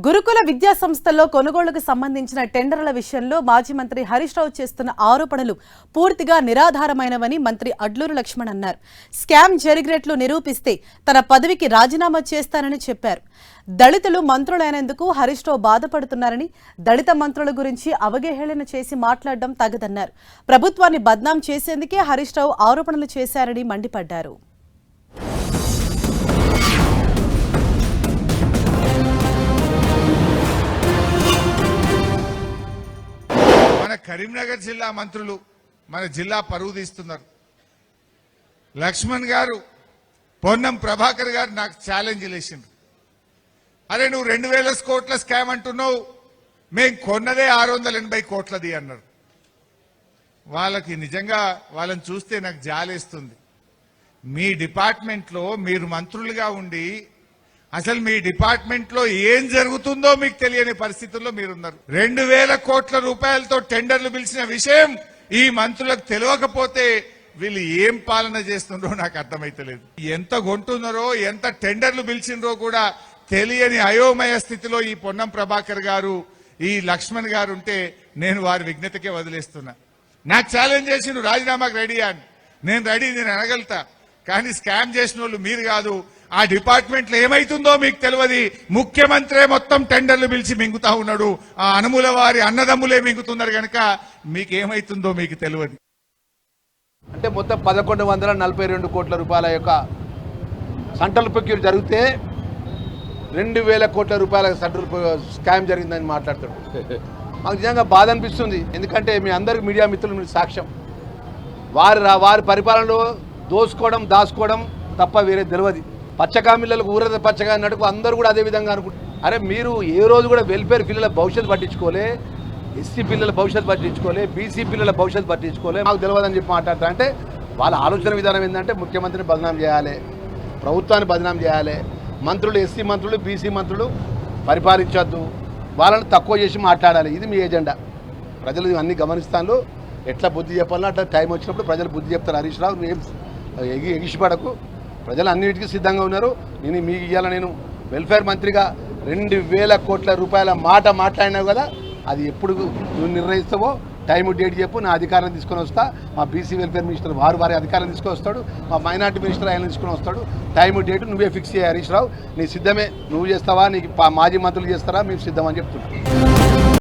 గురుకుల విద్యా సంస్థల్లో కొనుగోలుకు సంబంధించిన టెండర్ల విషయంలో మాజీ మంత్రి హరీష్ రావు చేస్తున్న ఆరోపణలు పూర్తిగా నిరాధారమైనవని మంత్రి అడ్లూరు లక్ష్మణ్ అన్నారు. స్కామ్ జరిగినట్లు నిరూపిస్తే తన పదవికి రాజీనామా చేస్తానని చెప్పారు. దళితులు మంత్రులైనందుకు హరీష్ రావు బాధపడుతున్నారని, దళిత మంత్రుల గురించి అవహేళన చేసి మాట్లాడడం తగదన్నారు. ప్రభుత్వాన్ని బద్నాం చేసేందుకే హరీష్ రావు ఆరోపణలు చేశారని మండిపడ్డారు. కరీంనగర్ జిల్లా మంత్రులు మన జిల్లా పరువు తీస్తున్నారు. లక్ష్మణ్ గారు, పొన్నం ప్రభాకర్ గారు నాకు ఛాలెంజ్ చేసిండ్రు. అరే నువ్వు 2000 కోట్ల స్కామ్ అంటున్నావు, మేం కొన్నదే 680 కోట్లది అన్నారు. వాళ్ళకి నిజంగా వాళ్ళని చూస్తే నాకు జాలేస్తుంది. మీ డిపార్ట్మెంట్లో మీరు మంత్రులుగా ఉండి అసలు మీ డిపార్ట్మెంట్ లో ఏం జరుగుతుందో మీకు తెలియని పరిస్థితుల్లో మీరున్నారు. 2000 కోట్ల రూపాయలతో టెండర్లు పిలిచిన విషయం ఈ మంత్రులకు తెలియకపోతే వీళ్ళు ఏం పాలన చేస్తుండ్రో నాకు అర్థమైతలేదు. ఎంత కొంటున్నారో, ఎంత టెండర్లు పిలిచిండ్రో కూడా తెలియని అయోమయ స్థితిలో ఈ పొన్నం ప్రభాకర్ గారు, ఈ లక్ష్మణ్ గారు ఉంటే నేను వారి విజ్ఞతకే వదిలేస్తున్నా. నాకు ఛాలెంజ్ చేసి రాజీనామాకు రెడీ అని. నేను రెడీ, నేను అనగలుగుతా. కానీ స్కామ్ చేసిన వాళ్ళు మీరు కాదు. ఆ డిపార్ట్మెంట్ లో ఏమైతుందో మీకు తెలియదు. ముఖ్యమంత్రి మొత్తం టెండర్లు పిలిచి మింగుతా ఉన్నాడు. ఆ అనుముల వారి అన్నదమ్ములే మింగుతున్నారు కనుక మీకేమైతుందో మీకు తెలియదు. అంటే మొత్తం 1142 కోట్ల రూపాయల యొక్క సెంట్రల్ ప్రొక్యూర్ జరిగితే 2000 కోట్ల రూపాయల సెంట్రల్ స్కామ్ జరిగిందని మాట్లాడతాడు. మాకు నిజంగా బాధ అనిపిస్తుంది. ఎందుకంటే మీ అందరికి మీడియా మిత్రులు మీరు సాక్ష్యం. వారి పరిపాలనలో దోసుకోవడం, దాచుకోవడం తప్ప వేరే తెలియదు. పచ్చకామిళ్ళకు ఊరద పచ్చగా అన్నట్టు అందరూ కూడా అదే విధంగా అనుకుంటారు. అరే మీరు ఏ రోజు కూడా వెల్ఫేర్ పిల్లల భవిష్యత్తు పట్టించుకోలే, ఎస్సీ పిల్లల భవిష్యత్తు పట్టించుకోలే, బీసీ పిల్లల భవిష్యత్తు పట్టించుకోలే, మాకు తెలియదని చెప్పి మాట్లాడతారు. అంటే వాళ్ళ ఆలోచన విధానం ఏంటంటే ముఖ్యమంత్రిని బదనాం చేయాలి, ప్రభుత్వాన్ని బదనాం చేయాలి, మంత్రులు ఎస్సీ మంత్రులు బీసీ మంత్రులు పరిపాలించొద్దు, వాళ్ళని తక్కువ చేసి మాట్లాడాలి. ఇది మీ ఎజెండా. ప్రజలు అన్ని గమనిస్తాను. ఎట్లా బుద్ధి చెప్పాలో అట్లా టైం వచ్చినప్పుడు ప్రజలు బుద్ధి చెప్తారు. హరీష్ రావు ఏం ఎగిసిపడకు, ప్రజలు అన్నిటికీ సిద్ధంగా ఉన్నారు. మీకు ఇవాళ నేను వెల్ఫేర్ మంత్రిగా 2000 కోట్ల రూపాయల మాట మాట్లాడినావు కదా, అది ఎప్పుడు నువ్వు నిర్ణయిస్తావో టైం డేట్ చెప్పు, నా అధికారం తీసుకొని వస్తా. మా బీసీ వెల్ఫేర్ మినిస్టర్ వారి అధికారం తీసుకొని వస్తాడు, మా మైనార్టీ మినిస్టర్ ఆయన తీసుకొని వస్తాడు. టైం డేట్ నువ్వే ఫిక్స్ చేయ హరీష్ రావు. నీ సిద్ధమే. నువ్వు చేస్తావా, నీకు మాజీ మంత్రులు చేస్తారా, మేము సిద్ధమని చెప్తున్నాం.